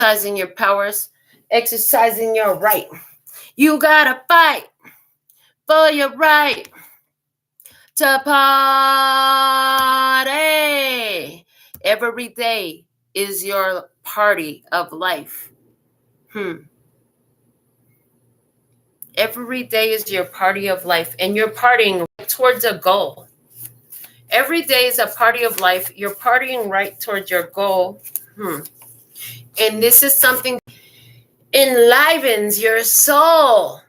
exercising your powers, exercising your right. You gotta fight for your right to party. Every day is your party of life. Every day is your party of life, and you're partying towards a goal. Every day is a party of life. You're partying right towards your goal. And this is something that enlivens your soul.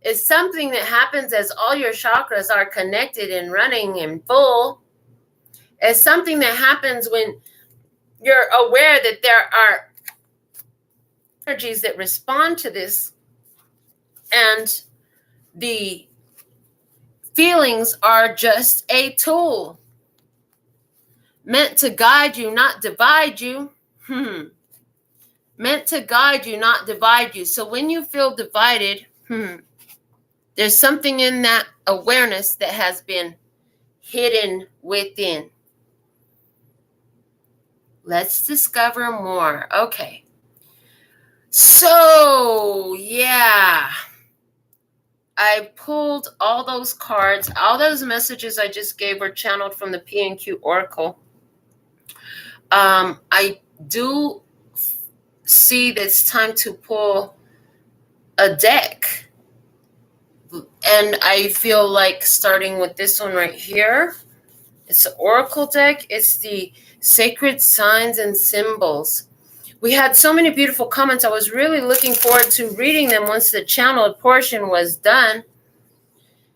It's something that happens as all your chakras are connected and running and full. It's something that happens when you're aware that there are energies that respond to this, and the feelings are just a tool meant to guide you, not divide you. Meant to guide you, not divide you. So when you feel divided, there's something in that awareness that has been hidden within. Let's discover more. Okay. So, yeah. I pulled all those cards. All those messages I just gave were channeled from the P&Q Oracle. I do see that it's time to pull a deck. And I feel like starting with this one right here. It's an Oracle deck. It's the Sacred Signs and Symbols. We had so many beautiful comments. I was really looking forward to reading them once the channeled portion was done.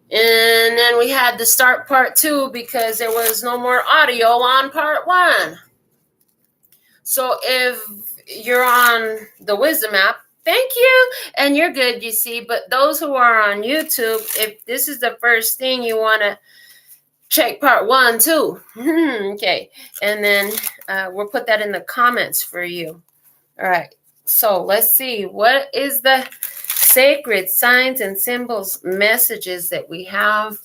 And then we had to start part 2 because there was no more audio on part 1. So if you're on the Wisdom app, thank you. And you're good, you see. But those who are on YouTube, if this is the first thing, you want to check part 1 too. Okay. And then we'll put that in the comments for you. All right. So let's see. What is the sacred signs and symbols messages that we have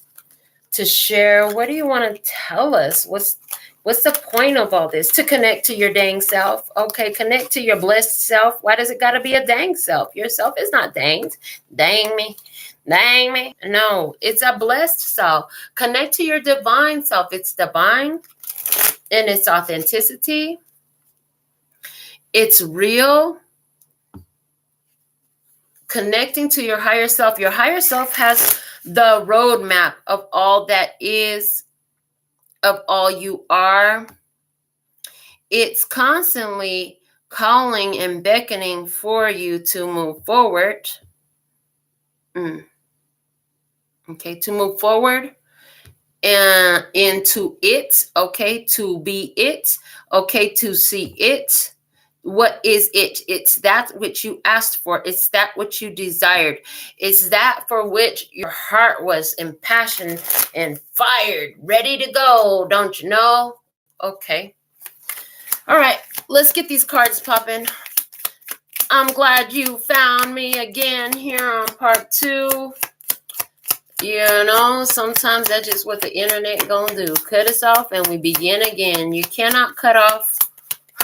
to share? What do you want to tell us? What's the point of all this? To connect to your dang self. Okay, connect to your blessed self. Why does it got to be a dang self? Your self is not danged. Dang me. Dang me. No, it's a blessed self. Connect to your divine self. It's divine in its authenticity. It's real. Connecting to your higher self. Your higher self has the roadmap of all that is, of all you are. It's constantly calling and beckoning for you to move forward. Okay, to move forward and into it. Okay, to be it. Okay, to see it. What is it? It's that which you asked for. It's that which you desired. It's that for which your heart was impassioned and fired, ready to go. Don't you know? Okay. All right. Let's get these cards popping. I'm glad you found me again here on part 2. You know, sometimes that's just what the internet gonna do. Cut us off and we begin again. You cannot cut off.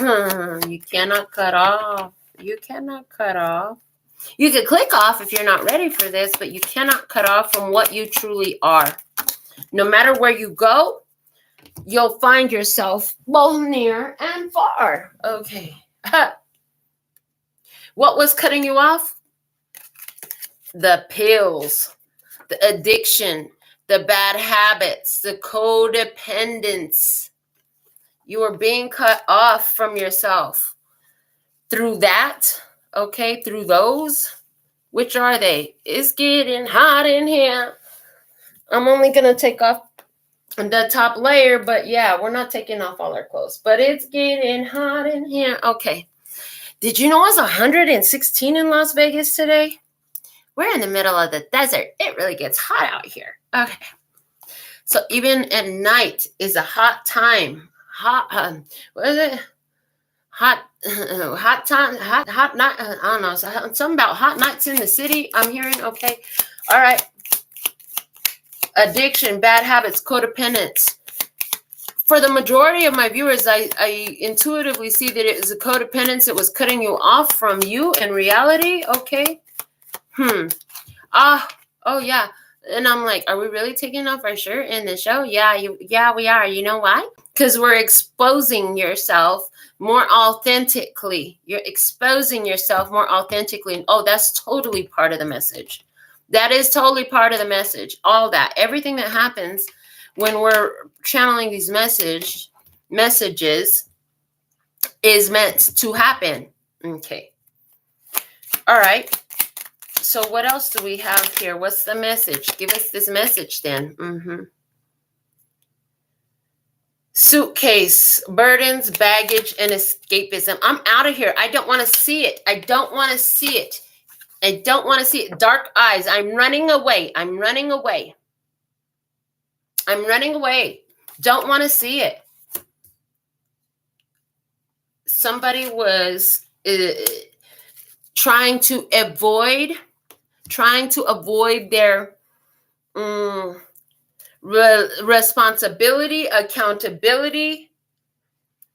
You cannot cut off. You cannot cut off. You can click off if you're not ready for this, but you cannot cut off from what you truly are. No matter where you go, you'll find yourself both near and far. Okay. What was cutting you off? The pills, the addiction, the bad habits, the codependence. You are being cut off from yourself. Through that, okay, through those, which are they? It's getting hot in here. I'm only going to take off the top layer, but yeah, we're not taking off all our clothes. But it's getting hot in here. Okay. Did you know it's 116 in Las Vegas today? We're in the middle of the desert. It really gets hot out here. Okay. So even at night is a hot time. What is it? Hot time, hot night. I don't know. Something about hot nights in the city. I'm hearing. Okay. All right. Addiction, bad habits, codependence, for the majority of my viewers, I intuitively see that it is a codependence. It was cutting you off from you in reality. Okay. Oh yeah. And I'm like, are we really taking off our shirt in the show? Yeah, we are. You know why? Because we're exposing yourself more authentically. You're exposing yourself more authentically. Oh, that's totally part of the message. That is totally part of the message. All that, everything that happens when we're channeling these messages is meant to happen. Okay. All right. So what else do we have here? What's the message? Give us this message then. Suitcase, burdens, baggage, and escapism. I'm out of here. I don't want to see it. I don't want to see it. I don't want to see it. Dark eyes. I'm running away. I'm running away. I'm running away. Don't want to see it. Somebody was trying to avoid their responsibility, accountability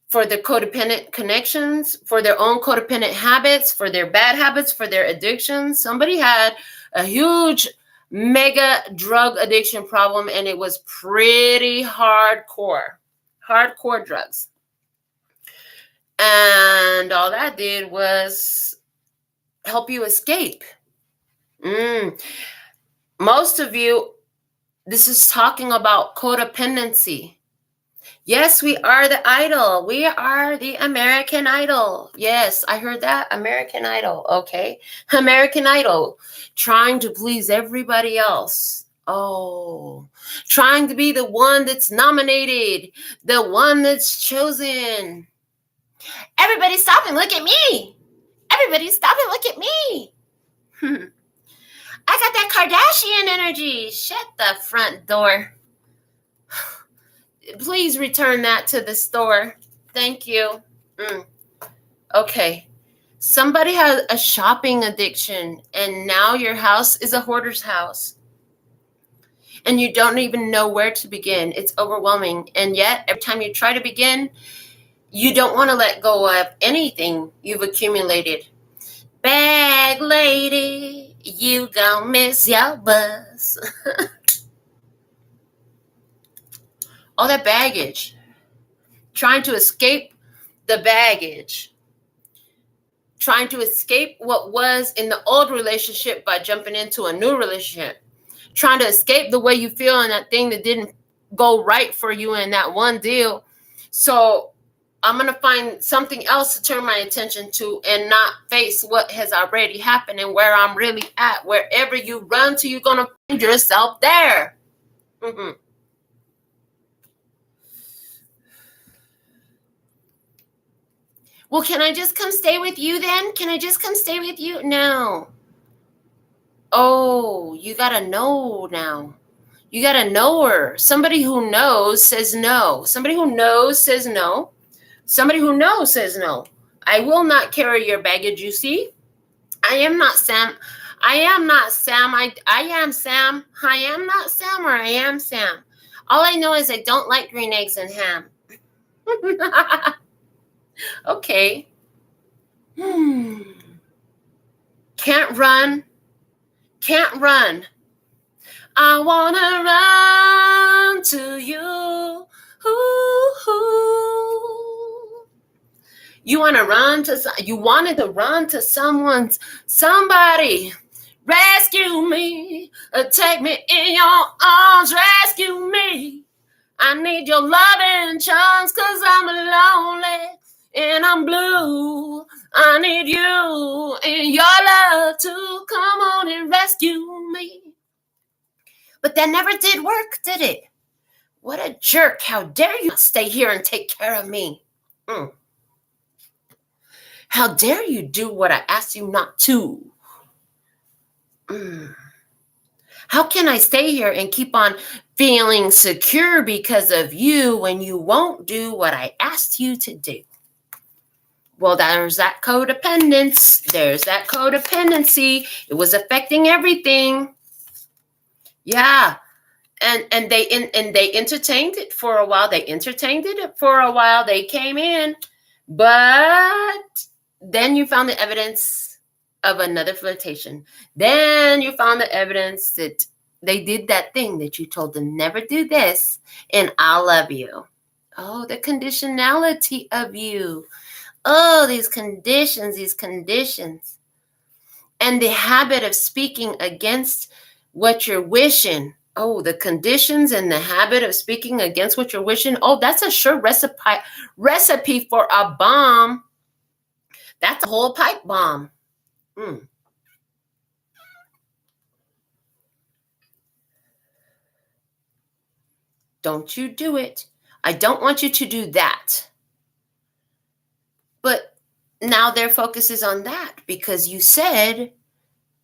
for their codependent connections, for their own codependent habits, for their bad habits, for their addictions. Somebody had a huge mega drug addiction problem, and it was pretty hardcore drugs. And all that did was help you escape. Most of you, this is talking about codependency. Yes, we are the idol. We are the American Idol. Yes, I heard that. American Idol. Okay. American Idol. Trying to please everybody else. Oh, trying to be the one that's nominated, the one that's chosen. Everybody stop and look at me. Everybody stop and look at me. I got that Kardashian energy. Shut the front door. Please return that to the store. Thank you. Okay. Somebody has a shopping addiction, and now your house is a hoarder's house. And you don't even know where to begin. It's overwhelming. And yet, every time you try to begin, you don't want to let go of anything you've accumulated. Bag lady, you gon' miss your bus. All that baggage. Trying to escape the baggage. Trying to escape what was in the old relationship by jumping into a new relationship. Trying to escape the way you feel in that thing that didn't go right for you in that one deal. So I'm going to find something else to turn my attention to and not face what has already happened and where I'm really at. Wherever you run to, you're going to find yourself there. Well, can I just come stay with you then? Can I just come stay with you? No. Oh, you got to know now. You got to know her. Somebody who knows says no. Somebody who knows says no. Somebody who knows says no. I will not carry your baggage, you see. I am not Sam. I am not Sam. I am Sam. I am not Sam, or I am Sam. All I know is I don't like green eggs and ham. Okay. Can't run. Can't run. I want to run to you. You want to run to, you wanted to run to somebody. Rescue me. Take me in your arms. Rescue me. I need your loving chunks, 'cause I'm lonely and I'm blue. I need you and your love to come on and rescue me. But that never did work, did it? What a jerk. How dare you stay here and take care of me? How dare you do what I asked you not to? How can I stay here and keep on feeling secure because of you when you won't do what I asked you to do? Well, there's that codependence. There's that codependency. It was affecting everything. Yeah. And they entertained it for a while. They entertained it for a while. They came in, but then you found the evidence of another flirtation. Then you found the evidence that they did that thing that you told them, never do this, and I'll love you. Oh, the conditionality of you. Oh, these conditions. And the habit of speaking against what you're wishing. Oh, the conditions and the habit of speaking against what you're wishing. Oh, that's a sure recipe for a bomb. That's a whole pipe bomb. Don't you do it. I don't want you to do that. But now their focus is on that because you said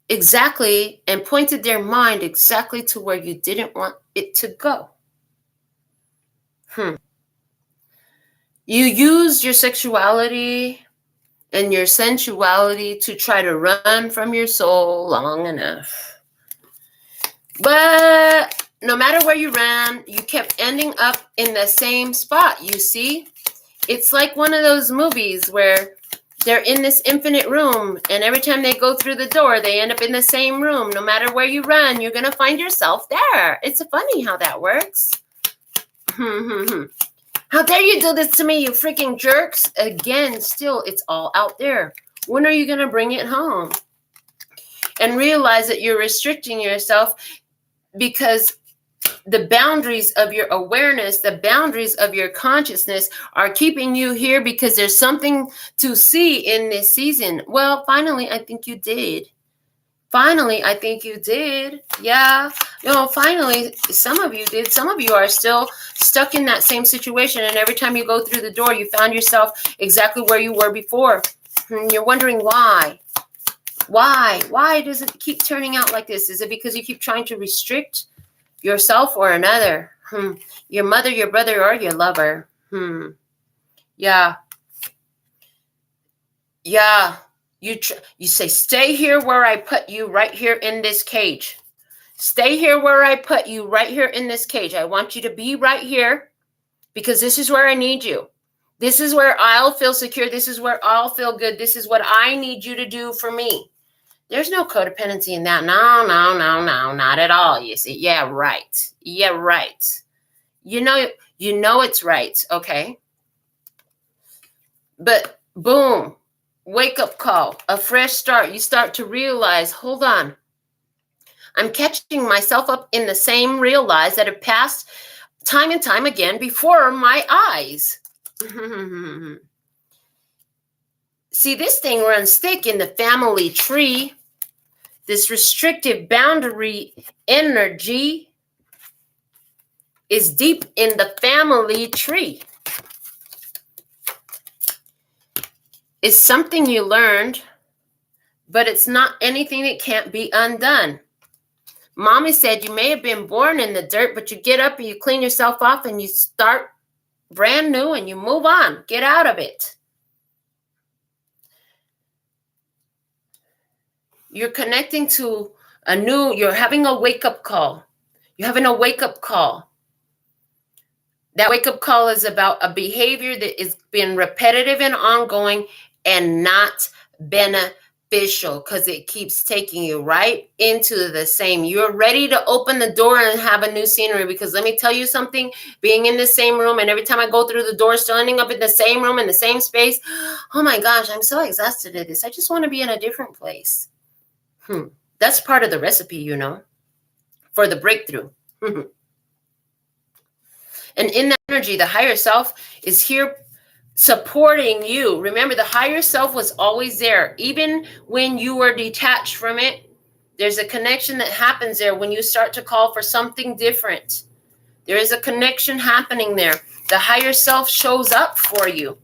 exactly and pointed their mind exactly to where you didn't want it to go. You used your sexuality and your sensuality to try to run from your soul long enough. But no matter where you ran, you kept ending up in the same spot, you see? It's like one of those movies where they're in this infinite room, and every time they go through the door, they end up in the same room. No matter where you run, you're going to find yourself there. It's funny how that works. How dare you do this to me, you freaking jerks? Again, still, it's all out there. When are you going to bring it home? And realize that you're restricting yourself because the boundaries of your awareness, the boundaries of your consciousness are keeping you here because there's something to see in this season. Well, finally, I think you did. Yeah. Finally, some of you did. Some of you are still stuck in that same situation. And every time you go through the door, you found yourself exactly where you were before. And you're wondering why. Why does it keep turning out like this? Is it because you keep trying to restrict yourself or another? Your mother, your brother, or your lover? Yeah. You say, stay here where I put you, right here in this cage. Stay here where I put you, right here in this cage. I want you to be right here because this is where I need you. This is where I'll feel secure. This is where I'll feel good. This is what I need you to do for me. There's no codependency in that. No, not at all. You see, yeah, right. You know it's right, okay? But boom, wake up call, a fresh start. You start to realize, hold on. I'm catching myself up in the same real lies that have passed time and time again before my eyes. See, this thing runs thick in the family tree. This restrictive boundary energy is deep in the family tree. It's something you learned, but it's not anything that can't be undone. Mommy said you may have been born in the dirt, but you get up and you clean yourself off and you start brand new and you move on. Get out of it. You're connecting to you're having a wake-up call. You're having a wake-up call. That wake-up call is about a behavior that is been repetitive and ongoing and not beneficial because it keeps taking you right into the same. You're ready to open the door and have a new scenery because let me tell you something, being in the same room and every time I go through the door, still ending up in the same room, in the same space. Oh my gosh, I'm so exhausted at this. I just want to be in a different place. That's part of the recipe, for the breakthrough. And in that energy, the higher self is here supporting you. Remember, the higher self was always there. Even when you were detached from it, there's a connection that happens there when you start to call for something different. There is a connection happening there. The higher self shows up for you.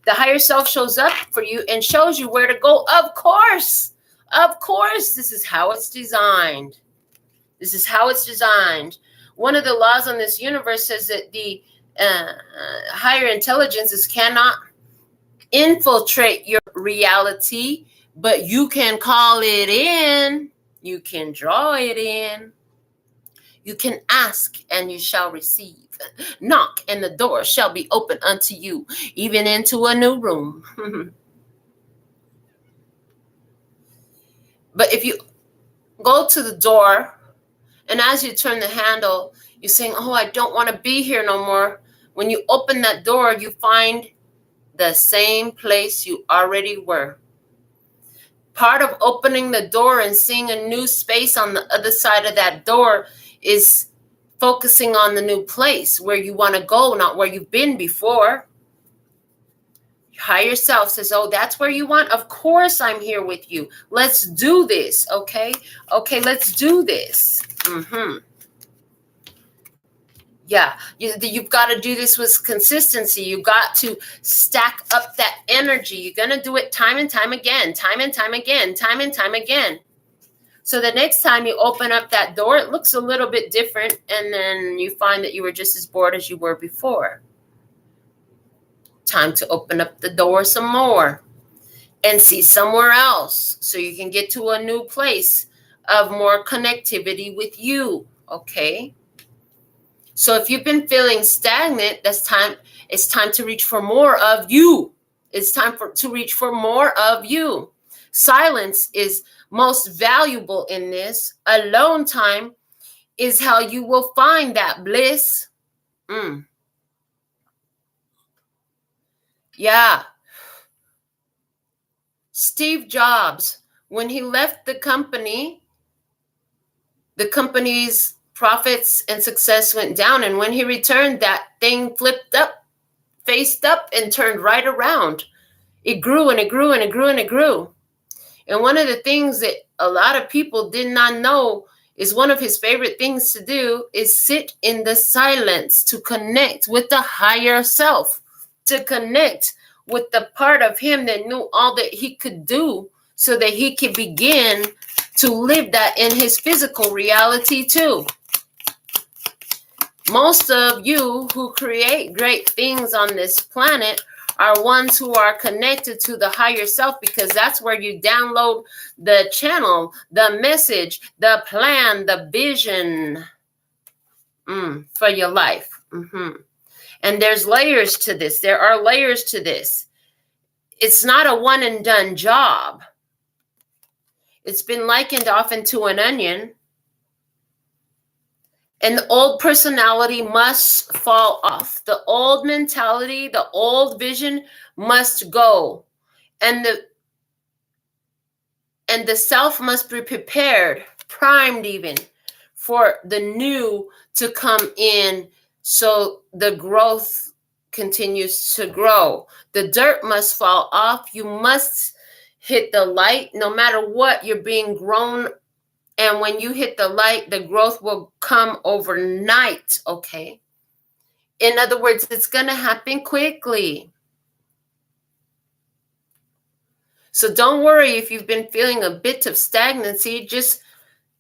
The higher self shows up for you and shows you where to go. Of course, this is how it's designed. One of the laws on this universe says that the higher intelligences cannot infiltrate your reality, but you can call it in. You can draw it in. You can ask and you shall receive. Knock and the door shall be open unto you, even into a new room. But if you go to the door and as you turn the handle, you're saying, oh, I don't want to be here no more. When you open that door, you find the same place you already were. Part of opening the door and seeing a new space on the other side of that door is focusing on the new place where you want to go, not where you've been before. Your higher self says, oh, that's where you want? Of course I'm here with you. Let's do this, okay? Okay, let's do this. Yeah, you've got to do this with consistency. You've got to stack up that energy. You're going to do it time and time again, time and time again, time and time again. So the next time you open up that door, it looks a little bit different. And then you find that you were just as bored as you were before. Time to open up the door some more and see somewhere else so you can get to a new place of more connectivity with you, okay? So if you've been feeling stagnant, it's time to reach for more of you. It's time to reach for more of you. Silence is most valuable in this. Alone time is how you will find that bliss. Yeah. Steve Jobs, when he left the company's profits and success went down. And when he returned, that thing flipped up, faced up, and turned right around. It grew and it grew and it grew and it grew. And one of the things that a lot of people did not know is one of his favorite things to do is sit in the silence to connect with the higher self, to connect with the part of him that knew all that he could do so that he could begin to live that in his physical reality too. Most of you who create great things on this planet are ones who are connected to the higher self, because that's where you download the channel, the message, the plan, the vision for your life. And there's layers to this. There are layers to this. It's not a one and done job. It's been likened often to an onion. And the old personality must fall off. The old mentality, the old vision must go. And the self must be prepared, primed even, for the new to come in so the growth continues to grow. The dirt must fall off. You must hit the light. No matter what, you're being grown. And when you hit the light, the growth will come overnight, okay? In other words, it's going to happen quickly. So don't worry if you've been feeling a bit of stagnancy. Just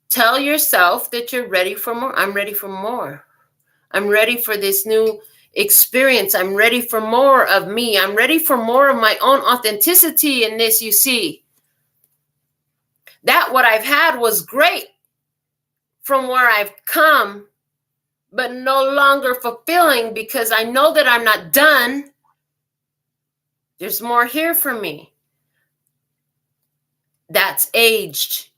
tell yourself that you're ready for more. I'm ready for more. I'm ready for this new experience. I'm ready for more of me. I'm ready for more of my own authenticity in this, you see. That what I've had was great from where I've come, but no longer fulfilling because I know that I'm not done. There's more here for me. That's aged.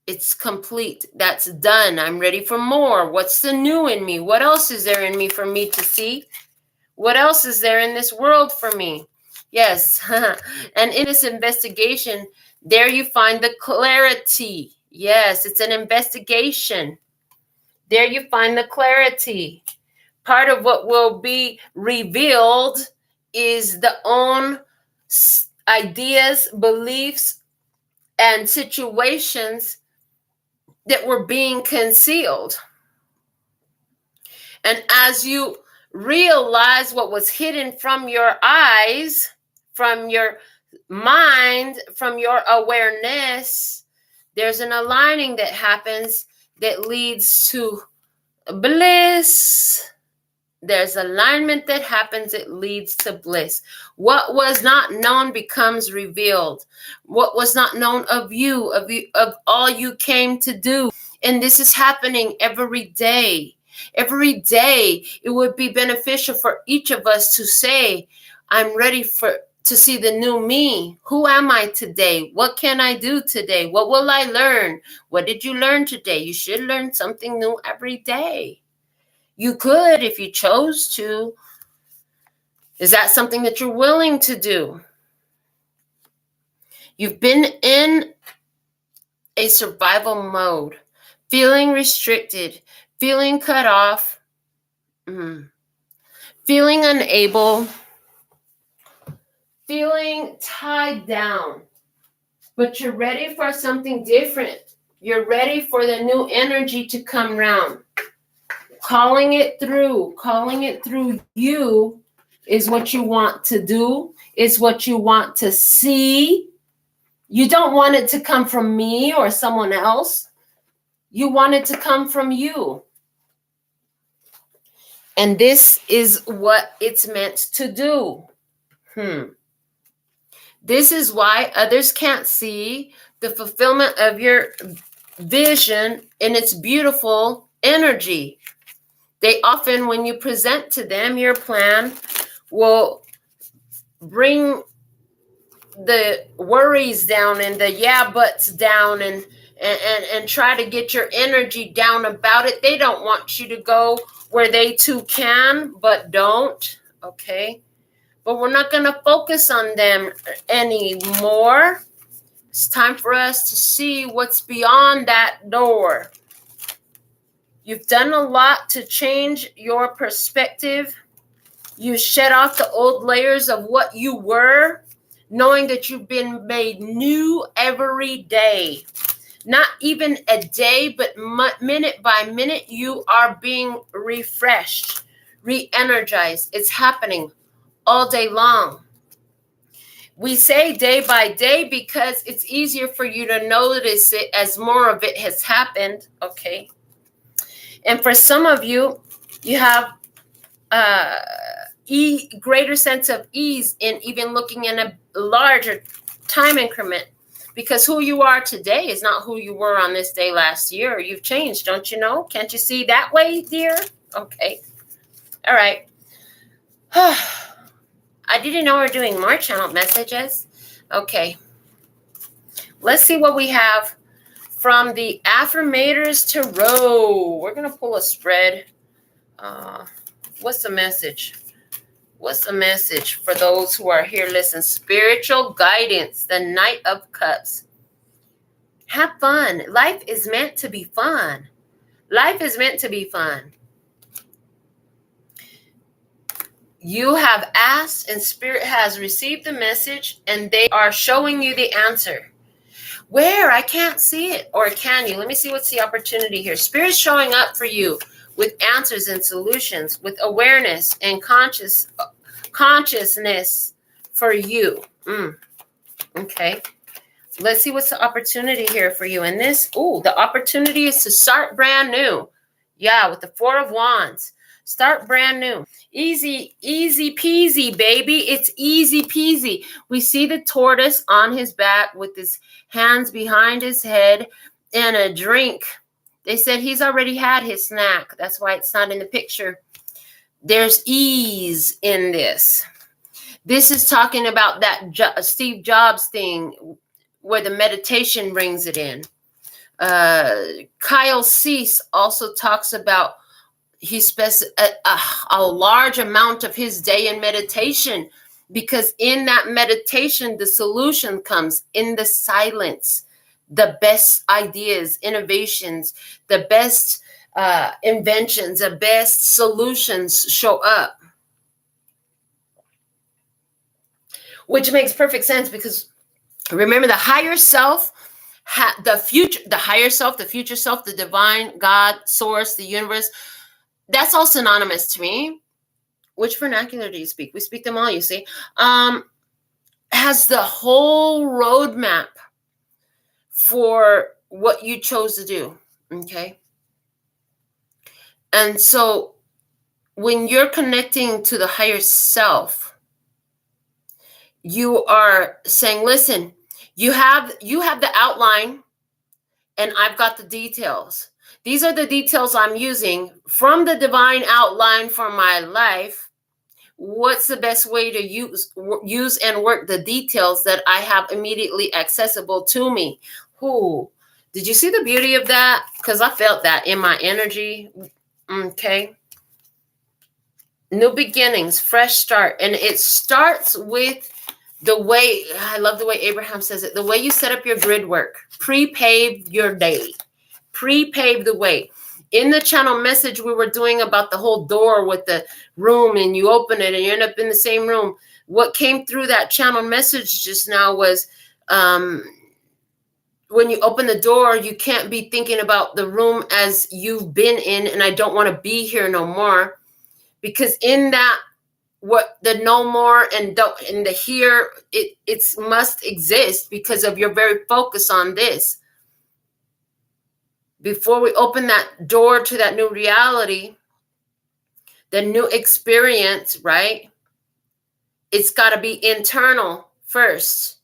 It's complete. That's done. I'm ready for more. What's the new in me? What else is there in me for me to see? What else is there in this world for me? Yes. And in this investigation, there you find the clarity. Yes, it's an investigation. There you find the clarity. Part of what will be revealed is the own ideas, beliefs, and situations that were being concealed. And as you realize what was hidden from your eyes, from your mind, from your awareness, there's an aligning that happens that leads to bliss. There's alignment that happens that leads to bliss. What was not known becomes revealed. What was not known of you, of all you came to do, And this is happening every day. Every day, it would be beneficial for each of us to say, I'm ready to see the new me. Who am I today? What can I do today? What will I learn? What did you learn today? You should learn something new every day. You could if you chose to. Is that something that you're willing to do? You've been in a survival mode, feeling restricted, feeling cut off, feeling unable, feeling tied down. But you're ready for something different. You're ready for the new energy to come round. Calling it through you is what you want to do, is what you want to see. You don't want it to come from me or someone else. You want it to come from you. And this is what it's meant to do. This is why others can't see the fulfillment of your vision in its beautiful energy. They often, when you present to them your plan, will bring the worries down and the yeah buts down and try to get your energy down about it. They don't want you to go where they too can, but don't. Okay? But we're not going to focus on them anymore. It's time for us to see what's beyond that door. You've done a lot to change your perspective. You shed off the old layers of what you were, knowing that you've been made new every day. Not even a day, but minute by minute, you are being refreshed, re-energized. It's happening all day long. We say day by day because it's easier for you to notice it as more of it has happened, okay? And for some of you, you have greater sense of ease in even looking in a larger time increment, because who you are today is not who you were on this day last year. You've changed, don't you know? Can't you see that way, dear? Okay. All right. I didn't know we were doing more channel messages. Okay. Let's see what we have from the Affirmators Tarot. We're going to pull a spread. What's the message? What's the message for those who are here? Listen, spiritual guidance, the Knight of Cups. Have fun. Life is meant to be fun. Life is meant to be fun. You have asked and Spirit has received the message and they are showing you the answer. Where? I can't see it. Or can you? Let me see what's the opportunity here. Spirit's showing up for you with answers and solutions, with awareness and consciousness for you. Okay. Let's see what's the opportunity here for you. And this, the opportunity is to start brand new. Yeah, with the Four of Wands. Start brand new. Easy peasy, baby. It's easy peasy. We see the tortoise on his back with his hands behind his head and a drink. They said he's already had his snack. That's why it's not in the picture. There's ease in this. This is talking about that Steve Jobs thing where the meditation brings it in. Kyle Cease also talks about he spends a large amount of his day in meditation, because in that meditation, the solution comes in the silence. The best ideas, innovations, the best inventions, the best solutions show up. Which makes perfect sense, because remember, the higher self, the higher self, the future self, the divine, God, source, the universe, that's all synonymous to me. Which vernacular do you speak? We speak them all, you see. Has the whole roadmap for what you chose to do, okay? And so when you're connecting to the higher self, you are saying, listen, you have the outline and I've got the details. These are the details I'm using from the divine outline for my life. What's the best way to use and work the details that I have immediately accessible to me? Did you see the beauty of that? Because I felt that in my energy. Okay. New beginnings, fresh start. And it starts with the way, I love the way Abraham says it, the way you set up your grid work. Pre-pave your day. Pre-pave the way. In the channel message we were doing about the whole door with the room, and you open it and you end up in the same room. What came through that channel message just now was when you open the door, you can't be thinking about the room as you've been in, and I don't want to be here no more. Because in that, what the no more and don't and the here, it's must exist because of your very focus on this. Before we open that door to that new reality, the new experience, right? It's got to be internal first.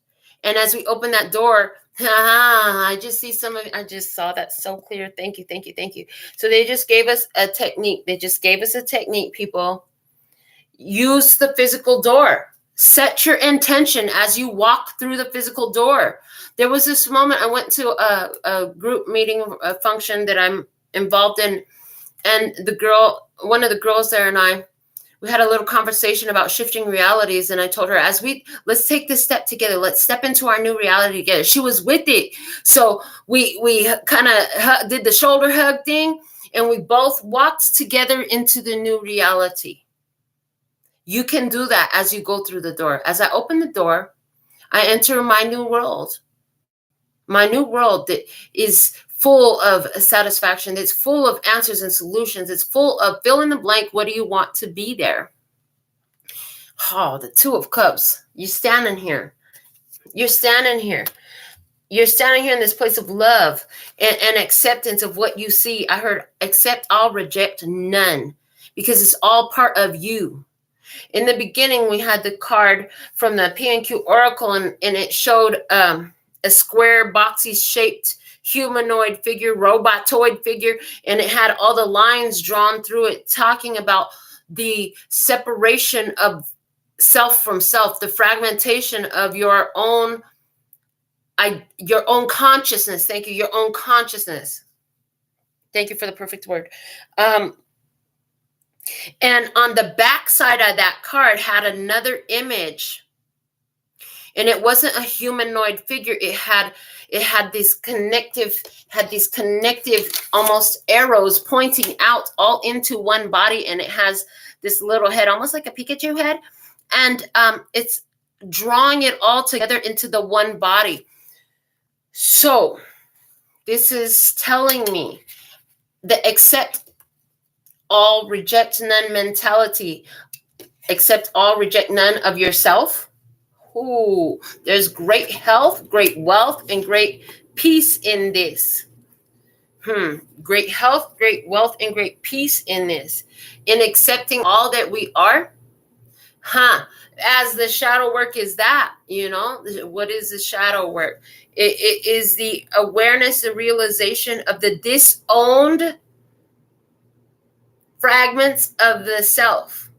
And as we open that door, I just see I just saw that so clear. Thank you, thank you, thank you. So they just gave us a technique. They just gave us a technique, people. Use the physical door. Set your intention as you walk through the physical door. There was this moment I went to a group meeting, a function that I'm involved in, and one of the girls there and we had a little conversation about shifting realities. And I told her, let's take this step together. Let's step into our new reality together. She was with it. So we kind of did the shoulder hug thing, and we both walked together into the new reality. You can do that as you go through the door. As I open the door, I enter my new world. My new world that is full of satisfaction. It's full of answers and solutions. It's full of fill in the blank. What do you want to be there? Oh, the Two of Cups. You're standing here. You're standing here. You're standing here in this place of love and acceptance of what you see. I heard accept all, reject none, because it's all part of you. In the beginning, we had the card from the P&Q Oracle, and it showed a square, boxy shaped humanoid figure, robotoid figure, and it had all the lines drawn through it, talking about the separation of self from self, the fragmentation of your own consciousness. Thank you. Your own consciousness. Thank you for the perfect word. And on the back side of that card had another image, and it wasn't a humanoid figure. It had these connective almost arrows pointing out all into one body, and it has this little head, almost like a Pikachu head, and it's drawing it all together into the one body. So this is telling me the accept all, reject none mentality. Accept all, reject none of yourself. Ooh, there's great health, great wealth, and great peace in this. Great health, great wealth, and great peace in this. In accepting all that we are. As the shadow work is that, what is the shadow work? It is the awareness, the realization of the disowned fragments of the self,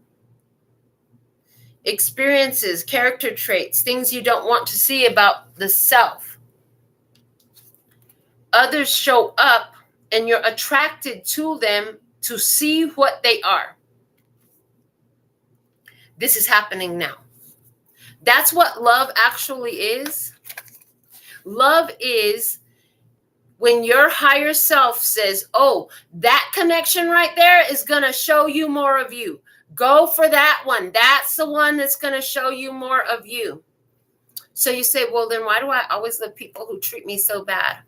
experiences, character traits, things you don't want to see about the self. Others show up and you're attracted to them to see what they are. This is happening now. That's what love actually is. Love is when your higher self says, oh, that connection right there is going to show you more of you. Go for that one. That's the one that's going to show you more of you. So you say, well, then why do I always love people who treat me so bad?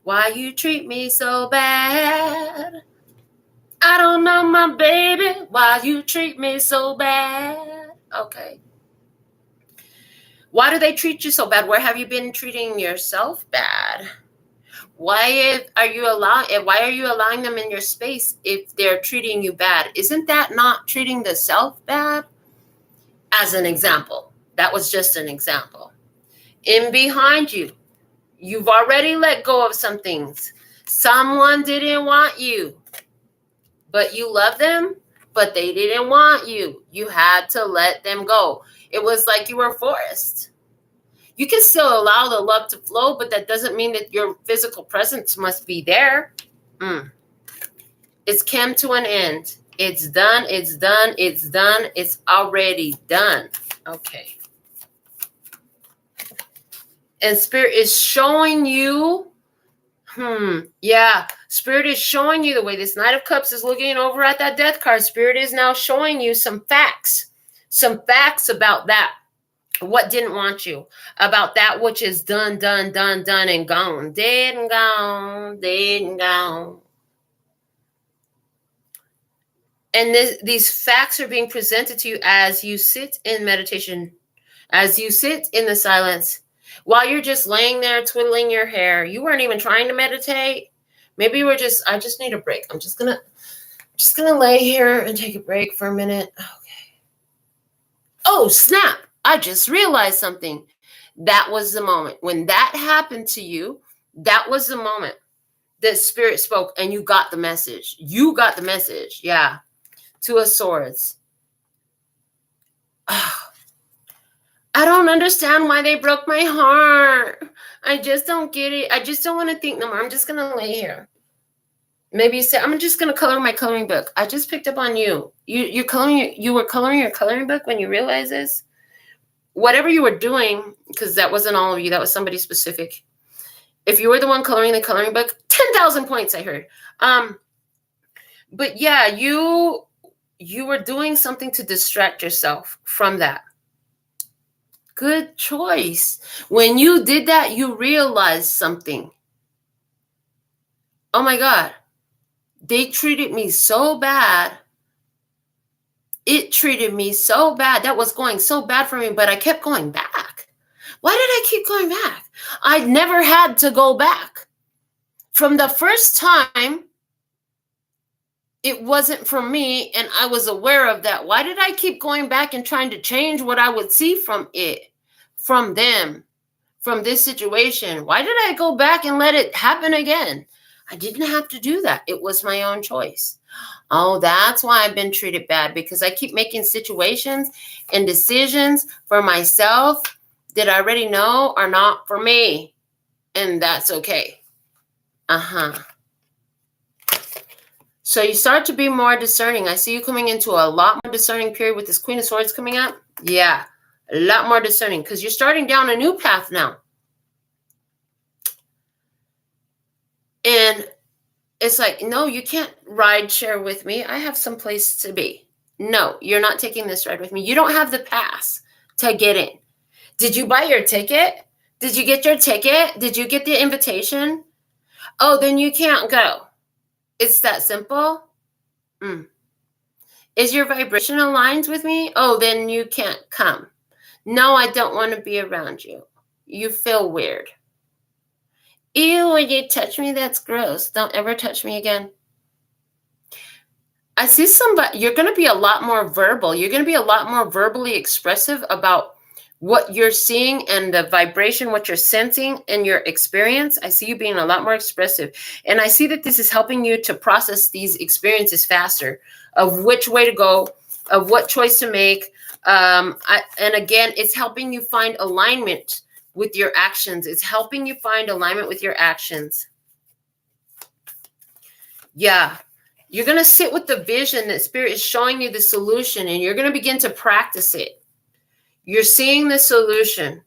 Why you treat me so bad? I don't know, my baby. Why you treat me so bad? Okay. Why do they treat you so bad? Where have you been treating yourself bad? Why are you allowing them in your space if they're treating you bad? Isn't that not treating the self bad? As an example. That was just an example. In behind you, you've already let go of some things. Someone didn't want you, but you love them, but they didn't want you. You had to let them go. It was like you were forced. You can still allow the love to flow, but that doesn't mean that your physical presence must be there. It's come to an end. It's done. It's done. It's done. It's already done. Okay. And Spirit is showing you, Spirit is showing you the way this Knight of Cups is looking over at that Death card. Spirit is now showing you some facts about that. What didn't want you, about that which is done, and gone. Dead and gone. And these facts are being presented to you as you sit in meditation, as you sit in the silence, while you're just laying there twiddling your hair. You weren't even trying to meditate. Maybe you were I just need a break. I'm just gonna lay here and take a break for a minute. Okay. Oh, snap. I just realized something. That was the moment. When that happened to you, that was the moment that Spirit spoke and you got the message. You got the message. Yeah. Two of Swords. Oh, I don't understand why they broke my heart. I just don't get it. I just don't want to think no more. I'm just going to lay here. Maybe you say, I'm just going to color my coloring book. I just picked up on you. You were coloring your coloring book when you realized this. Whatever you were doing, because that wasn't all of you. That was somebody specific. If you were the one coloring the coloring book, 10,000 points, I heard. But yeah, you were doing something to distract yourself from that. Good choice. When you did that, you realized something. Oh my God. They treated me so bad. It treated me so bad. That was going so bad for me, but I kept going back. Why did I keep going back? I never had to go back. From the first time, it wasn't from me, and I was aware of that. Why did I keep going back and trying to change what I would see from it, from them, from this situation? Why did I go back and let it happen again? I didn't have to do that. It was my own choice. Oh, that's why I've been treated bad, because I keep making situations and decisions for myself that I already know are not for me. And that's okay. So you start to be more discerning. I see you coming into a lot more discerning period with this Queen of Swords coming up. Yeah, a lot more discerning, because you're starting down a new path now. And it's like, no, you can't ride share with me. I have some place to be. No, you're not taking this ride with me. You don't have the pass to get in. Did you buy your ticket? Did you get your ticket? Did you get the invitation? Oh, then you can't go. It's that simple. Is your vibration aligned with me? Oh, then you can't come. No, I don't want to be around you. You feel weird. Ew, when you touch me, that's gross. Don't ever touch me again. I see somebody, you're going to be a lot more verbal. You're going to be a lot more verbally expressive about what you're seeing and the vibration, what you're sensing and your experience. I see you being a lot more expressive. And I see that this is helping you to process these experiences faster, of which way to go, of what choice to make. And again, it's helping you find alignment with your actions. It's helping you find alignment with your actions. Yeah. You're going to sit with the vision that Spirit is showing you the solution, and you're going to begin to practice it. You're seeing the solution.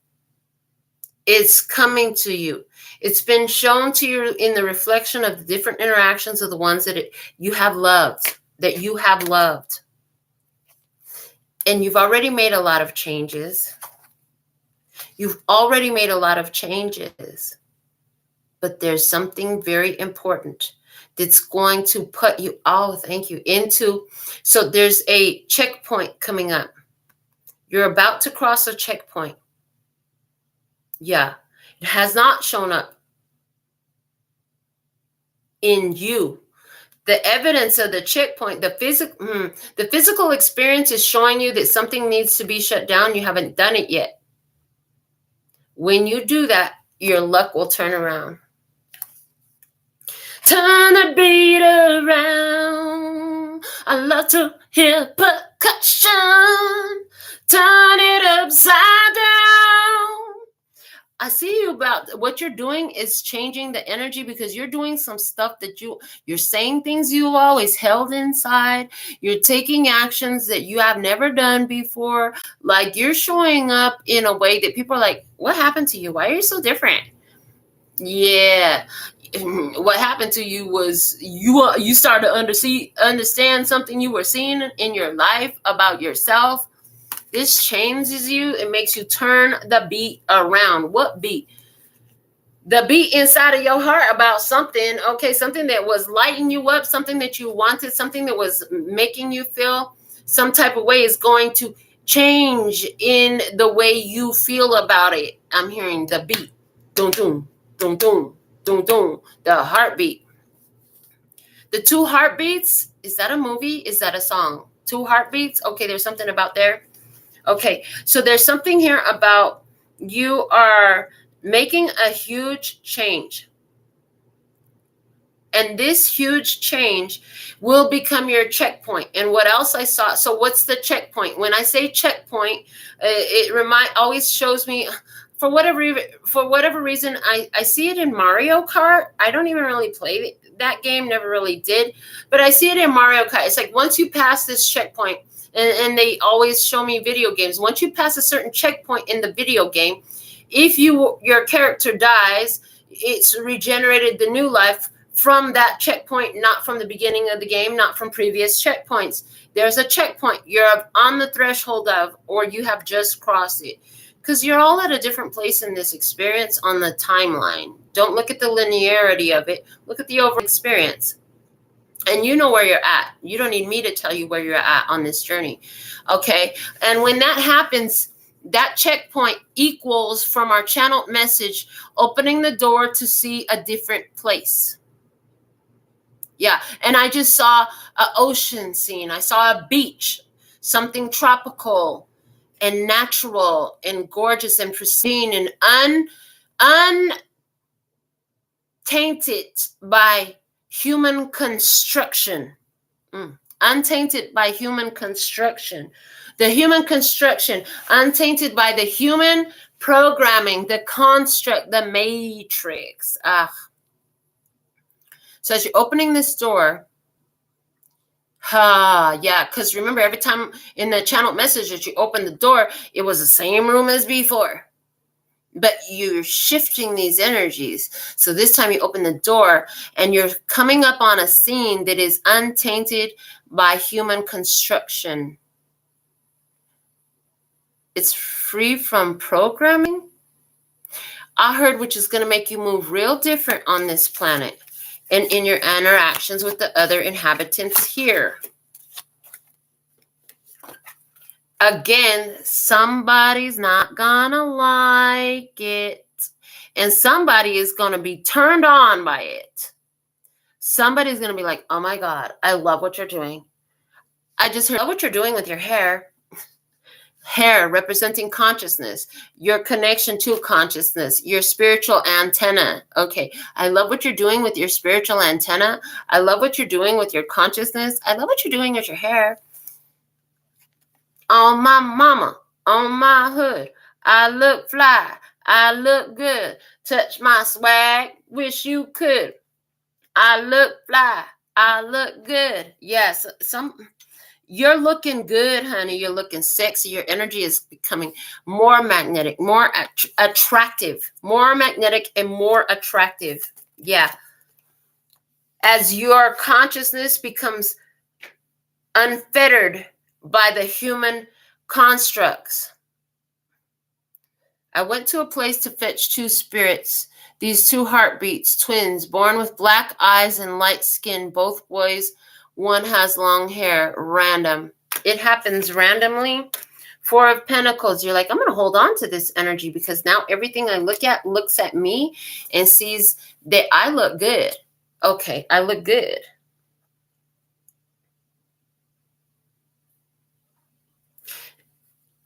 It's coming to you. It's been shown to you in the reflection of the different interactions of the ones that you have loved, that you have loved. And you've already made a lot of changes. You've already made a lot of changes. But there's something very important that's going to put you, into, so there's a checkpoint coming up. You're about to cross a checkpoint. Yeah, it has not shown up in you. The evidence of the checkpoint, the physical experience is showing you that something needs to be shut down. You haven't done it yet. When you do that, your luck will turn around. Turn the beat around. I love to hear percussion. Turn it upside down. I see you about what you're doing is changing the energy because you're doing some stuff that you're saying things you always held inside. You're taking actions that you have never done before. Like you're showing up in a way that people are like, what happened to you? Why are you so different? Yeah. What happened to you was you started to understand something you were seeing in your life about yourself. This changes you. It makes you turn the beat around. What beat? The beat inside of your heart about something. Okay, something that was lighting you up, something that you wanted, something that was making you feel some type of way is going to change in the way you feel about it. I'm hearing the beat. Dum, dum, dum, dum, dum, dum. The heartbeat. The two heartbeats. Is that a movie? Is that a song? Two heartbeats. Okay, there's something about there. Okay, so there's something here about you are making a huge change. And this huge change will become your checkpoint. And what else I saw? So what's the checkpoint? When I say checkpoint, it always shows me, for whatever reason, I see it in Mario Kart. I don't even really play that game, never really did. But I see it in Mario Kart. It's like once you pass this checkpoint, and they always show me video games. Once you pass a certain checkpoint in the video game, if your character dies, it's regenerated the new life from that checkpoint, not from the beginning of the game, not from previous checkpoints. There's a checkpoint you're on the threshold of, or you have just crossed it. Because you're all at a different place in this experience on the timeline. Don't look at the linearity of it. Look at the overall experience. And you know where you're at. You don't need me to tell you where you're at on this journey. Okay. And when that happens, that checkpoint equals from our channeled message, opening the door to see a different place. Yeah. And I just saw an ocean scene. I saw a beach, something tropical and natural and gorgeous and pristine and untainted by human construction. Untainted by human construction. The human construction, untainted by the human programming, the construct, the matrix. So as you're opening this door, because remember, every time in the channeled message that you open the door, it was the same room as before. But you're shifting these energies. So this time you open the door and you're coming up on a scene that is untainted by human construction. It's free from programming. I heard which is going to make you move real different on this planet and in your interactions with the other inhabitants here. Again, somebody's not gonna like it, and somebody is gonna be turned on by it. Somebody's gonna be like, oh my God, I love what you're doing. I just heard what you're doing with your hair. Hair representing consciousness, your connection to consciousness, your spiritual antenna. Okay, I love what you're doing with your spiritual antenna. I love what you're doing with your consciousness. I love what you're doing with your hair. On my mama, on my hood, I look fly, I look good. Touch my swag, wish you could. I look fly, I look good. Yes, you're looking good, honey. You're looking sexy. Your energy is becoming more magnetic, more attractive, more magnetic and more attractive. Yeah. As your consciousness becomes unfettered by the human constructs. I went to a place to fetch two spirits, these two heartbeats, twins, born with black eyes and light skin, both boys. One has long hair, random. It happens randomly. Four of Pentacles. You're like, I'm going to hold on to this energy because now everything I look at looks at me and sees that I look good. Okay, I look good.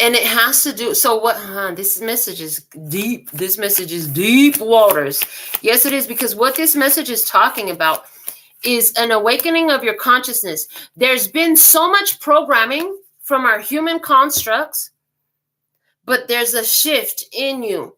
And it has to do, so what, this message is deep. This message is deep waters. Yes, it is, because what this message is talking about is an awakening of your consciousness. There's been so much programming from our human constructs, but there's a shift in you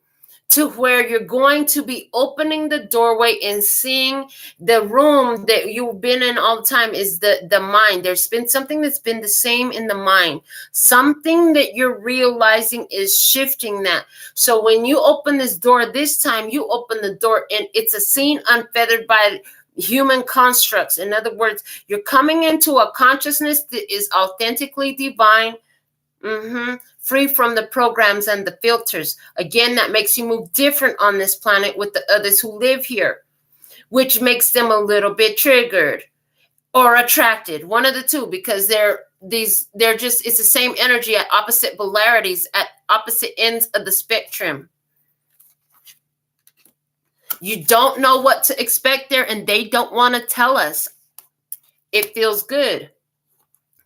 to where you're going to be opening the doorway and seeing the room that you've been in all the time is the mind. There's been something that's been the same in the mind. Something that you're realizing is shifting that. So when you open this door this time, you open the door and it's a scene unfeathered by human constructs. In other words, you're coming into a consciousness that is authentically divine. Free from the programs and the filters. Again, that makes you move different on this planet with the others who live here, which makes them a little bit triggered or attracted. One of the two, because they're just, it's the same energy at opposite polarities, at opposite ends of the spectrum. You don't know what to expect there, and they don't want to tell us. It feels good.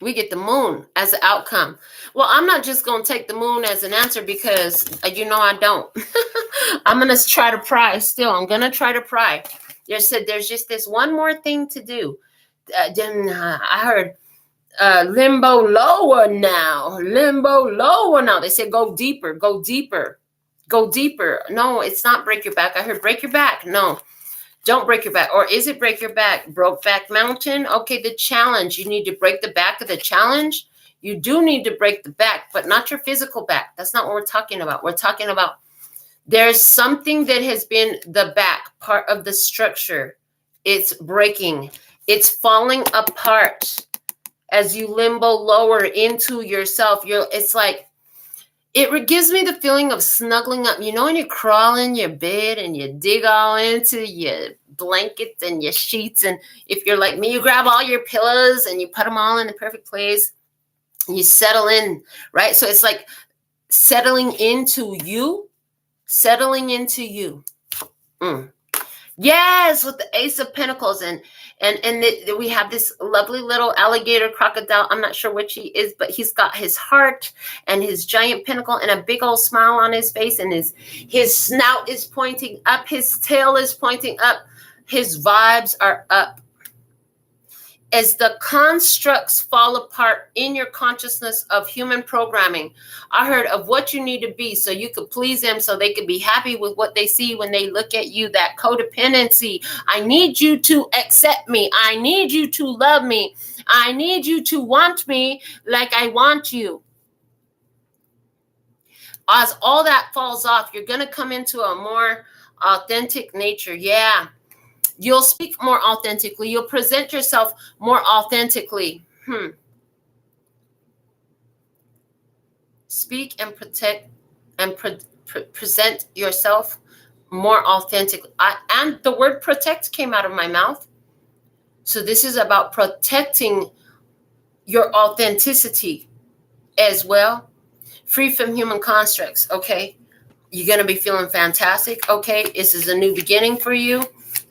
We get the moon as an outcome. Well, I'm not just going to take the moon as an answer because, I don't. I'm going to try to pry still. I'm going to try to pry. They said there's just this one more thing to do. Then I heard limbo lower now. Limbo lower now. They said go deeper, go deeper, go deeper. No, it's not break your back. I heard break your back. No. Don't break your back. Or is it break your back? Broke back mountain? Okay, the challenge. You need to break the back of the challenge. You do need to break the back, but not your physical back. That's not what we're talking about. We're talking about there's something that has been the back part of the structure. It's breaking. It's falling apart as you limbo lower into yourself. It's like, it gives me the feeling of snuggling up. When you crawl in your bed and you dig all into your blankets and your sheets. And if you're like me, you grab all your pillows and you put them all in the perfect place. And you settle in, right? So it's like settling into you. Settling into you. Yes, with the Ace of Pentacles. And we have this lovely little alligator crocodile. I'm not sure which he is, but he's got his heart and his giant pentacle and a big old smile on his face. And his snout is pointing up. His tail is pointing up. His vibes are up. As the constructs fall apart in your consciousness of human programming, I heard of what you need to be so you could please them, so they could be happy with what they see when they look at you. That codependency. I need you to accept me. I need you to love me. I need you to want me like I want you. As all that falls off, you're going to come into a more authentic nature. Yeah. You'll speak more authentically. You'll present yourself more authentically. Speak and protect and present yourself more authentically. And the word protect came out of my mouth. So this is about protecting your authenticity as well. Free from human constructs. Okay. You're going to be feeling fantastic. Okay. This is a new beginning for you.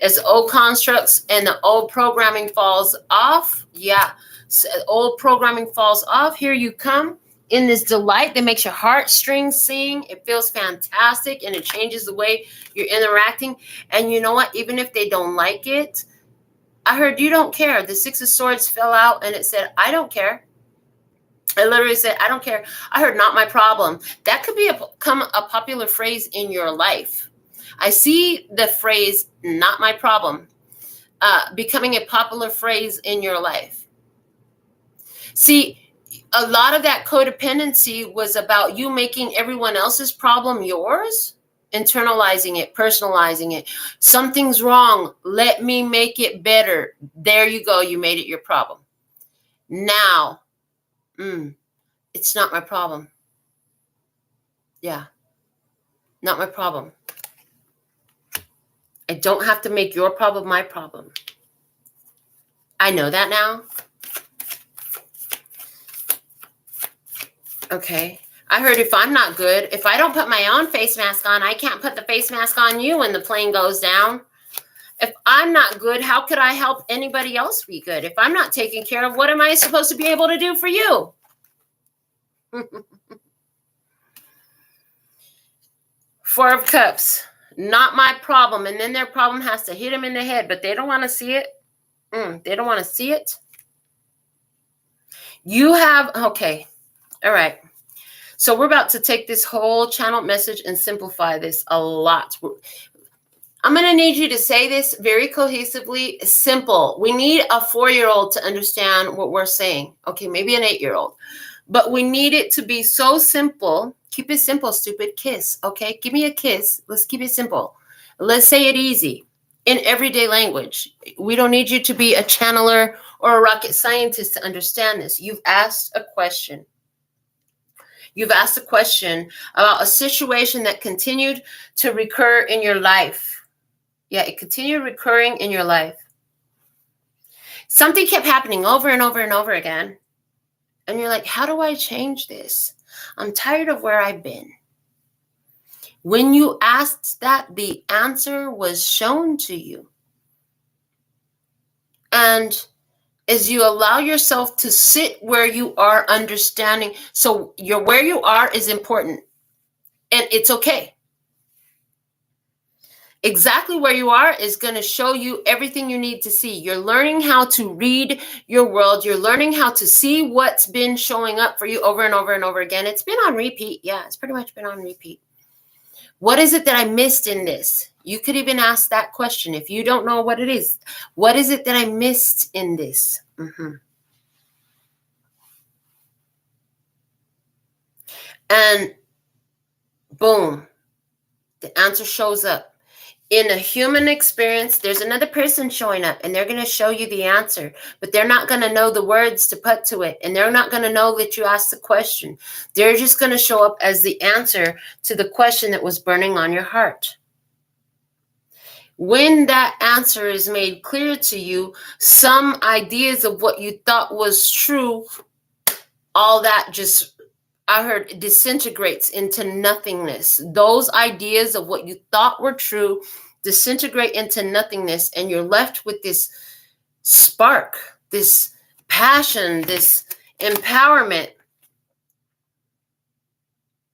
As old constructs and the old programming falls off. Yeah. So old programming falls off. Here you come in this delight that makes your heartstrings sing. It feels fantastic and it changes the way you're interacting. And you know what? Even if they don't like it, I heard you don't care. The Six of Swords fell out and it said, I don't care. I literally said, I don't care. I heard not my problem. That could become a popular phrase in your life. I see the phrase, not my problem, becoming a popular phrase in your life. See, a lot of that codependency was about you making everyone else's problem yours, internalizing it, personalizing it. Something's wrong. Let me make it better. There you go. You made it your problem. Now, it's not my problem. Yeah, not my problem. I don't have to make your problem my problem. I know that now. Okay. I heard if I'm not good, if I don't put my own face mask on, I can't put the face mask on you when the plane goes down. If I'm not good, how could I help anybody else be good? If I'm not taken care of, what am I supposed to be able to do for you? Four of Cups. Not my problem. And then their problem has to hit them in the head, but they don't want to see it. They don't want to see it. You have, okay. All right. So we're about to take this whole channel message and simplify this a lot. I'm going to need you to say this very cohesively, simple. We need a 4-year-old to understand what we're saying. Okay, maybe an 8-year-old. But we need it to be so simple. Keep it simple, stupid. Kiss, okay? Give me a kiss. Let's keep it simple. Let's say it easy in everyday language. We don't need you to be a channeler or a rocket scientist to understand this. You've asked a question. You've asked a question about a situation that continued to recur in your life. Yeah, it continued recurring in your life. Something kept happening over and over and over again. And you're like, how do I change this? I'm tired of where I've been. When you asked that, the answer was shown to you. And as you allow yourself to sit where you are understanding, so where you are is important. And it's okay. Exactly where you are is going to show you everything you need to see. You're learning how to read your world. You're learning how to see what's been showing up for you over and over and over again. It's been on repeat. Yeah, it's pretty much been on repeat. What is it that I missed in this? You could even ask that question if you don't know what it is. What is it that I missed in this? And boom, the answer shows up. In a human experience, there's another person showing up and they're going to show you the answer, but they're not going to know the words to put to it. And they're not going to know that you asked the question. They're just going to show up as the answer to the question that was burning on your heart. When that answer is made clear to you, some ideas of what you thought was true, all that just, I heard, disintegrates into nothingness. Those ideas of what you thought were true disintegrate into nothingness, and you're left with this spark, this passion, this empowerment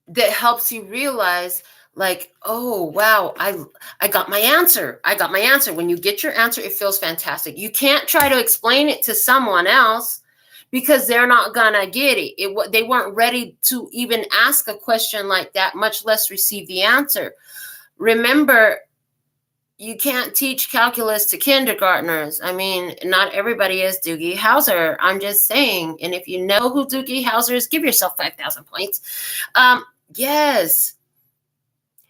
that helps you realize, like, oh, wow, I got my answer. I got my answer. When you get your answer, it feels fantastic. You can't try to explain it to someone else because they're not going to get it. They weren't ready to even ask a question like that, much less receive the answer. Remember, you can't teach calculus to kindergartners. I mean, not everybody is Ⲧꤒ Ⱆ I'm just saying. And if you know who ⲧꤒ is, give yourself 5,000 points. Yes.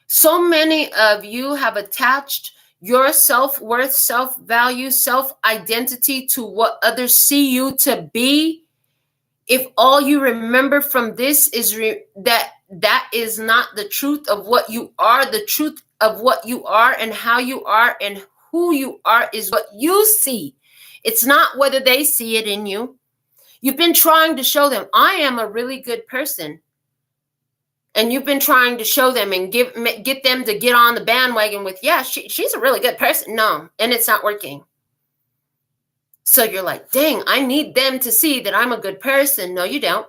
So many of you have attached your self-worth, self-value, self-identity to what others see you to be. If all you remember from this is that is not the truth of what you are, the truth of what you are and how you are and who you are is what you see. It's not whether they see it in you. You've been trying to show them, I am a really good person. And you've been trying to show them and get them to get on the bandwagon with, yeah, she's a really good person. No, and it's not working. So you're like, dang, I need them to see that I'm a good person. No, you don't.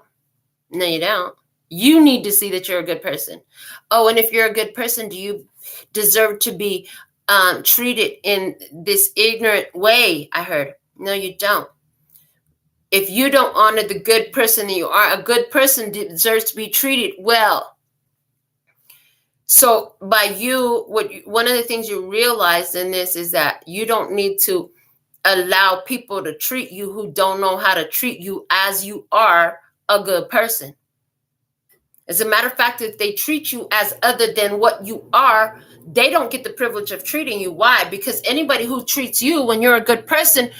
No, you don't. You need to see that you're a good person. Oh, and if you're a good person, do you deserve to be treated in this ignorant way? I heard. No, you don't. If you don't honor the good person that you are, a good person deserves to be treated well. So by one of the things you realize in this is that you don't need to allow people to treat you who don't know how to treat you as you are a good person. As a matter of fact, if they treat you as other than what you are, they don't get the privilege of treating you. Why? Because anybody who treats you when you're a good person,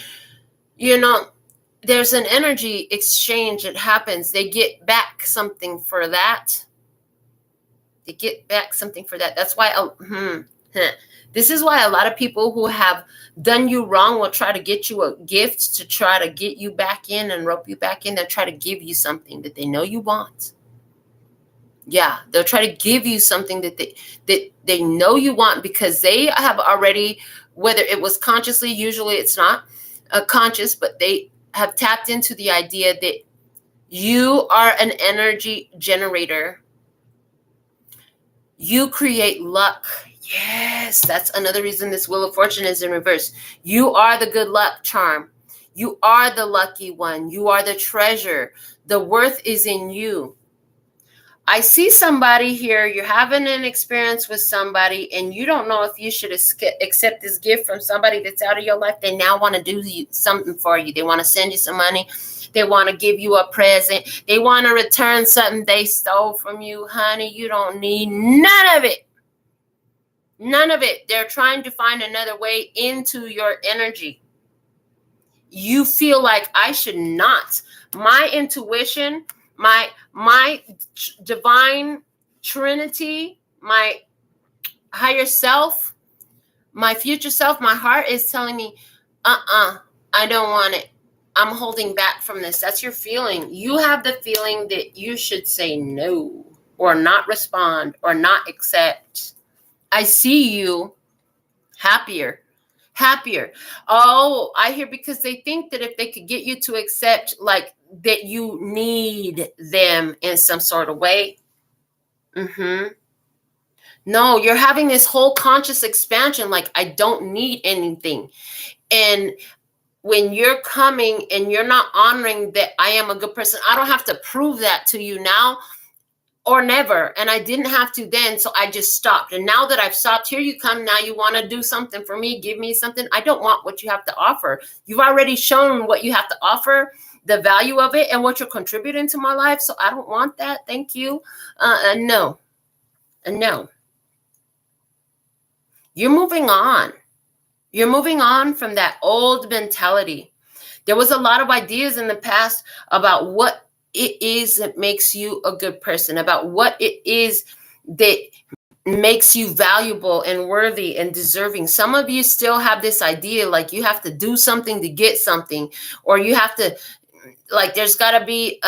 there's an energy exchange that happens. They get back something for that. They get back something for that. That's why, this is why a lot of people who have done you wrong will try to get you a gift to try to get you back in and rope you back in. They'll try to give you something that they know you want. Yeah, they'll try to give you something that they know you want because they have already, whether it was consciously, usually it's not conscious, but they have tapped into the idea that you are an energy generator. You create luck. Yes, that's another reason this Wheel of Fortune is in reverse. You are the good luck charm. You are the lucky one. You are the treasure. The worth is in you. I see somebody here, you're having an experience with somebody, and you don't know if you should accept this gift from somebody that's out of your life. They now want to do something for you. They want to send you some money. They want to give you a present. They want to return something they stole from you. Honey, you don't need none of it. None of it. They're trying to find another way into your energy. You feel like I should not. My intuition, my divine trinity, my higher self, my future self, my heart is telling me, I don't want it. I'm holding back from this. That's your feeling. You have the feeling that you should say no or not respond or not accept. I see you happier. Oh, I hear, because they think that if they could get you to accept, like, that you need them in some sort of way. No, you're having this whole conscious expansion, like, I don't need anything. And when you're coming and you're not honoring that I am a good person, I don't have to prove that to you now or never. And I didn't have to then, so I just stopped. And now that I've stopped, here you come. Now you want to do something for me, give me something. I don't want what you have to offer. You've already shown what you have to offer, the value of it, and what you're contributing to my life. So I don't want that. Thank you. No. You're moving on. You're moving on from that old mentality. There was a lot of ideas in the past about what it is that makes you a good person, about what it is that makes you valuable and worthy and deserving. Some of you still have this idea, like, you have to do something to get something, or you have to, like, there's got to be,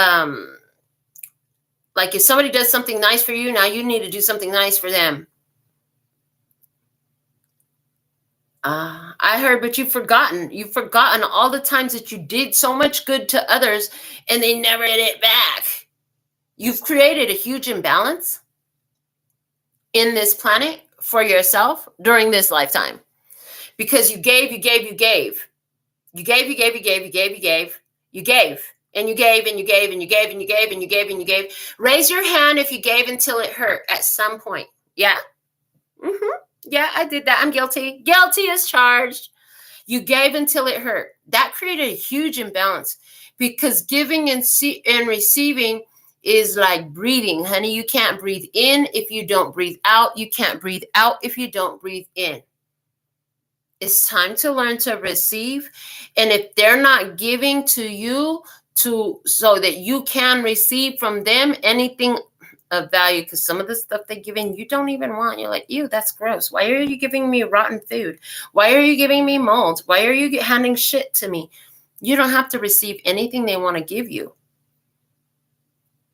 like, if somebody does something nice for you, now you need to do something nice for them. I heard, but you've forgotten. You've forgotten all the times that you did so much good to others and they never did it back. You've created a huge imbalance in this planet for yourself during this lifetime, because you gave. You gave, and you gave, and you gave. Raise your hand if you gave until it hurt at some point. Yeah. Yeah, I did that. I'm guilty. Guilty as charged. You gave until it hurt. That created a huge imbalance, because giving and receiving is like breathing, honey. You can't breathe in if you don't breathe out. You can't breathe out if you don't breathe in. It's time to learn to receive. And if they're not giving to you so that you can receive from them anything of value, because some of the stuff they're giving you don't even want. You're like, ew, that's gross. Why are you giving me rotten food? Why are you giving me mold? Why are you handing shit to me? You don't have to receive anything they want to give you.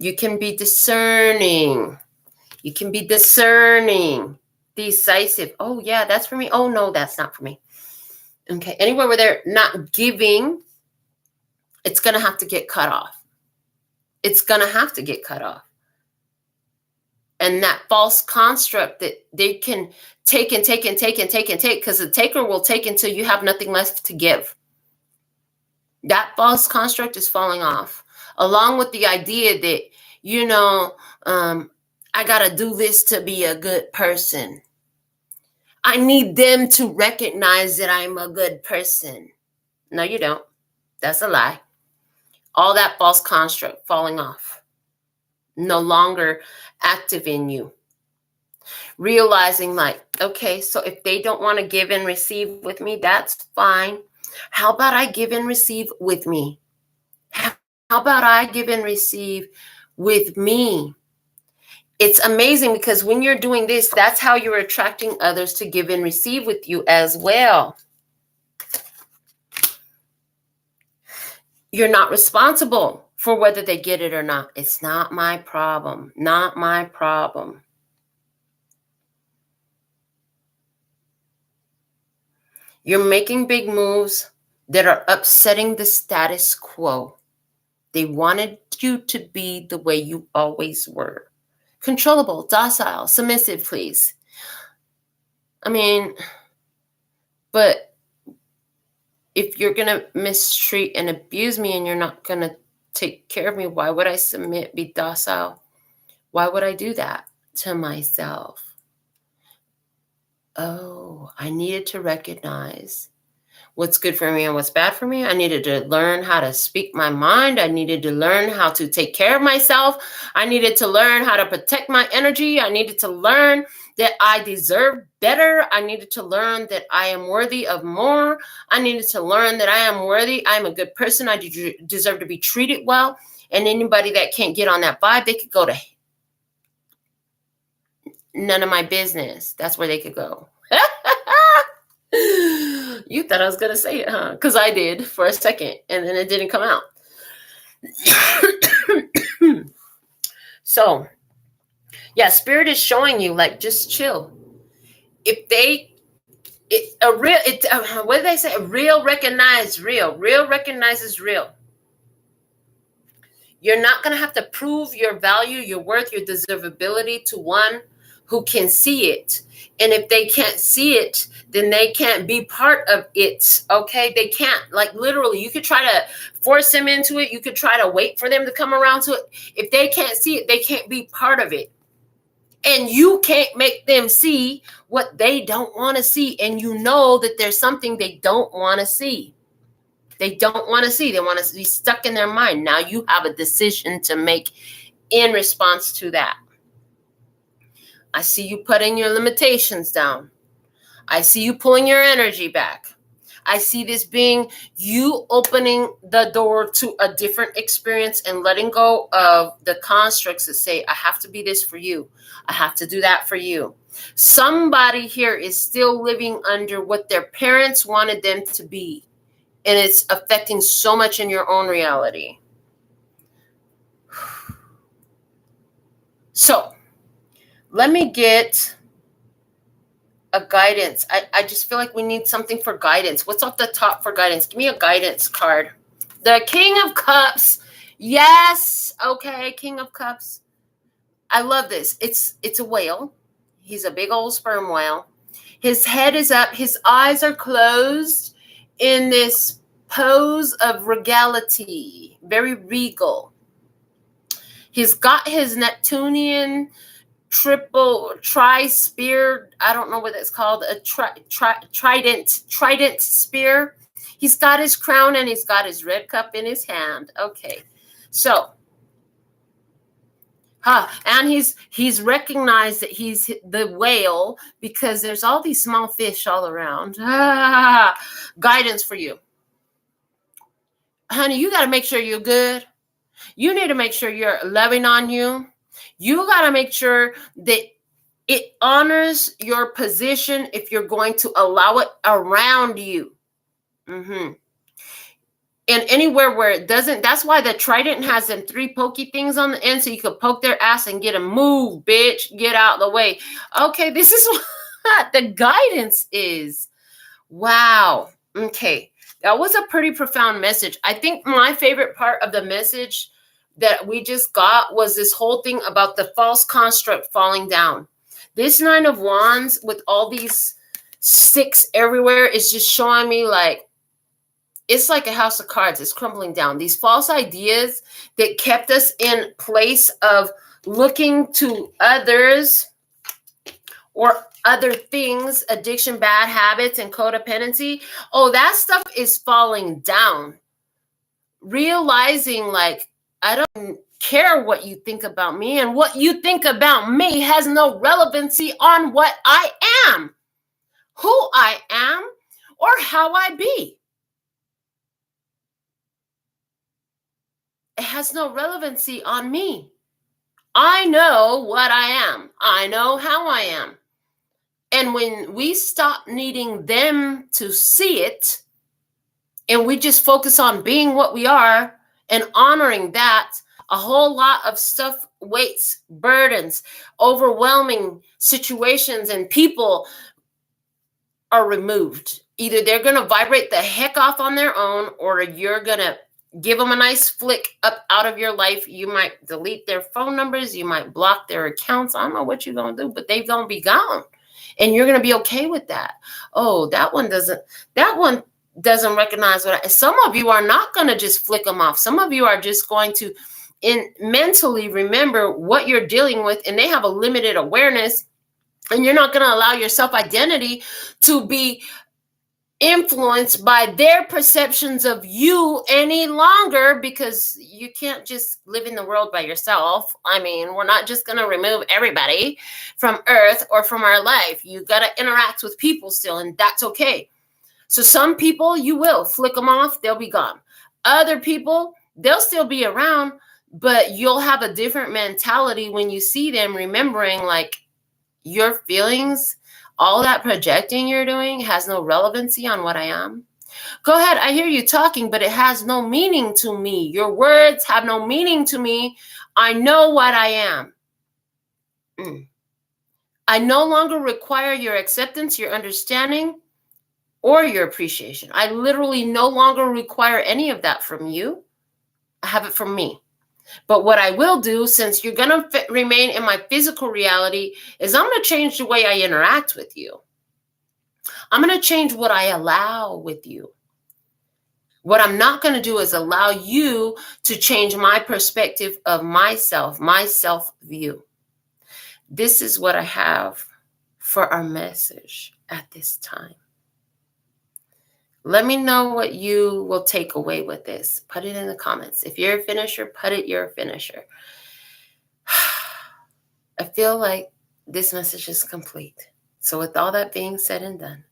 You can be discerning. You can be discerning, decisive. Oh, yeah, that's for me. Oh, no, that's not for me. Okay, anywhere where they're not giving, it's going to have to get cut off. It's going to have to get cut off. And that false construct that they can take, because the taker will take until you have nothing left to give. That false construct is falling off, along with the idea that, I got to do this to be a good person. I need them to recognize that I'm a good person. No, you don't. That's a lie. All that false construct falling off. No longer active in you. Realizing, like, okay, so if they don't want to give and receive with me, that's fine. How about I give and receive with me? How about I give and receive with me? It's amazing, because when you're doing this, that's how you're attracting others to give and receive with you as well. You're not responsible for whether they get it or not. It's not my problem. Not my problem. You're making big moves that are upsetting the status quo. They wanted you to be the way you always were. controllable, docile, submissive, please. I mean, but if you're going to mistreat and abuse me and you're not going to take care of me, why would I submit, be docile? Why would I do that to myself? Oh, I needed to recognize what's good for me and what's bad for me. I needed to learn how to speak my mind. I needed to learn how to take care of myself. I needed to learn how to protect my energy. I needed to learn that I deserve better. I needed to learn that I am worthy of more. I needed to learn that I am worthy. I'm a good person. I deserve to be treated well. And anybody that can't get on that vibe, they could go to none of my business. That's where they could go. You thought I was going to say it, huh? Because I did for a second, and then it didn't come out. So, yeah, Spirit is showing you, like, just chill. If what did they say? Real recognize real. Real recognizes real. You're not going to have to prove your value, your worth, your deservability to one who can see it. And if they can't see it, then they can't be part of it. Okay? They can't. Like, literally, you could try to force them into it. You could try to wait for them to come around to it. If they can't see it, they can't be part of it. And you can't make them see what they don't want to see. And you know that there's something they don't want to see. They don't want to see. They want to be stuck in their mind. Now you have a decision to make in response to that. I see you putting your limitations down. I see you pulling your energy back. I see this being you opening the door to a different experience and letting go of the constructs that say, I have to be this for you. I have to do that for you. Somebody here is still living under what their parents wanted them to be. And it's affecting so much in your own reality. So, let me get a guidance. I just feel like we need something for guidance. What's off the top for guidance? Give me a guidance card. The King of Cups. Yes. Okay, King of Cups. I love this. It's a whale. He's a big old sperm whale. His head is up. His eyes are closed in this pose of regality. Very regal. He's got his Neptunian tri-spear, I don't know what it's called, a trident spear. He's got his crown and he's got his red cup in his hand. Okay, so, and he's recognized that he's the whale because there's all these small fish all around. Guidance for you. Honey, you got to make sure you're good. You need to make sure you're loving on you. You got to make sure that it honors your position if you're going to allow it around you. And anywhere where it doesn't, that's why the trident has them 3 pokey things on the end so you could poke their ass and get them. Move, bitch. Get out of the way. Okay, this is what the guidance is. Wow. Okay. That was a pretty profound message. I think my favorite part of the message that we just got was this whole thing about the false construct falling down. This 9 of Wands with all these 6 everywhere is just showing me like, it's like a house of cards. It's crumbling down. These false ideas that kept us in place of looking to others or other things, addiction, bad habits, and codependency. Oh, that stuff is falling down. Realizing like, I don't care what you think about me, and what you think about me has no relevancy on what I am, who I am, or how I be. It has no relevancy on me. I know what I am. I know how I am. And when we stop needing them to see it, and we just focus on being what we are and honoring that, a whole lot of stuff, weights, burdens, overwhelming situations, and people are removed. Either they're going to vibrate the heck off on their own, or you're going to give them a nice flick up out of your life. You might delete their phone numbers. You might block their accounts. I don't know what you're going to do, but they're going to be gone. And you're going to be okay with that. Oh, that one doesn't recognize some of you are not going to just flick them off. Some of you are just going to mentally remember what you're dealing with, and they have a limited awareness, and you're not going to allow your self-identity to be influenced by their perceptions of you any longer, because you can't just live in the world by yourself. I mean, we're not just going to remove everybody from Earth or from our life. You got to interact with people still, and that's okay. So some people, you will flick them off. They'll be gone. Other people, they'll still be around, but you'll have a different mentality when you see them, remembering like your feelings. All that projecting you're doing has no relevancy on what I am. Go ahead. I hear you talking, but it has no meaning to me. Your words have no meaning to me. I know what I am. I no longer require your acceptance, your understanding, or your appreciation. I literally no longer require any of that from you. I have it from me. But what I will do, since you're going to remain in my physical reality, is I'm going to change the way I interact with you. I'm going to change what I allow with you. What I'm not going to do is allow you to change my perspective of myself, my self-view. This is what I have for our message at this time. Let me know what you will take away with this. Put it in the comments. If you're a finisher, put it, you're a finisher. I feel like this message is complete. So with all that being said and done,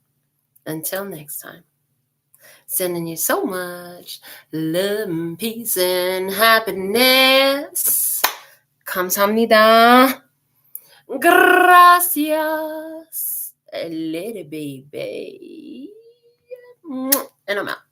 until next time, sending you so much love, peace, and happiness. 감사합니다. Gracias, little baby. And I'm out.